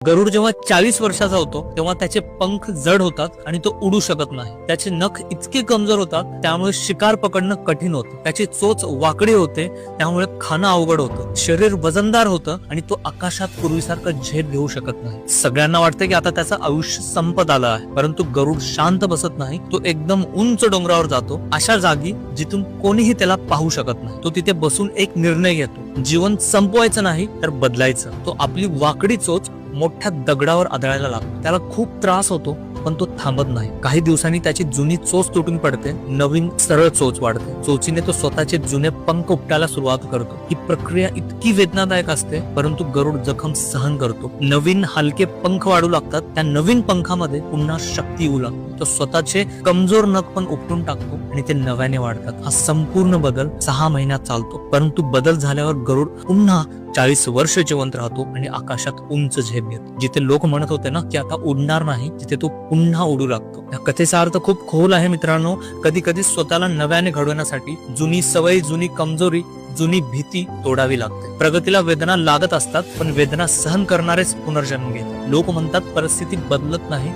गरुड जेव्हा 40 वर्षाचा होतो तेव्हा त्याचे पंख जड होतात आणि तो उडू शकत नाही. त्याचे नख इतके कमजोर होतात त्यामुळे शिकार पकडणं कठीण होतं. त्याची चोच वाकडी होते त्यामुळे खाणं अवघड होतं. शरीर वजनदार होतं आणि तो आकाशात पूर्वीसारखं झेप घेऊ शकत नाही. सगळ्यांना वाटतं की आता त्याचं आयुष्य संपत आलं आहे, परंतु गरुड शांत बसत नाही. तो एकदम उंच डोंगरावर जातो, अशा जागी जिथून कोणीही त्याला पाहू शकत नाही. तो तिथे बसून एक निर्णय घेतो, जीवन संपवायचं नाही तर बदलायचं. तो आपली वाकडी चोच मोठ्या दगडावर आदळायला लागतो. त्याला खूप त्रास होतो पण तो थांबत नाही. काही दिवसांनी त्याची जुनी चोच तुटून पडते, नवीन सरळ चोच वाढते. चोचीने तो स्वतःचे जुने पंख उपटायला सुरुवात करतो. ही प्रक्रिया इतकी वेदनादायक असते, परंतु गरुड जखम सहन करतो. नवीन हलके पंख वाढू लागतात. त्या नवीन पंखामध्ये पुन्हा शक्ती येऊ लागते. तो स्वतःचे कमजोर नख पण उपटून टाकतो आणि ते नव्याने वाढतात. हा संपूर्ण बदल 6 महिन्यात चालतो, परंतु बदल झाल्यावर गरुड पुन्हा 40 वर्ष जिवंत राहतो आणि आकाशात उंच झेप घेतो. जिथे लोक म्हणत होते ना की आता उडणार नाही, तिथे तो पुन्हा उडू लागतो. या कथेचा अर्थ खूप खोल आहे मित्रांनो. कधी कधी स्वतःला नव्याने घडवण्यासाठी जुनी सवय, जुनी कमजोरी, जुनी भीती तोडावी लागते. प्रगतीला वेदना लागत असतात, पण वेदना सहन करणारेच पुनर्जन्म घेतात. लोक म्हणतात परिस्थिती बदलत नाही,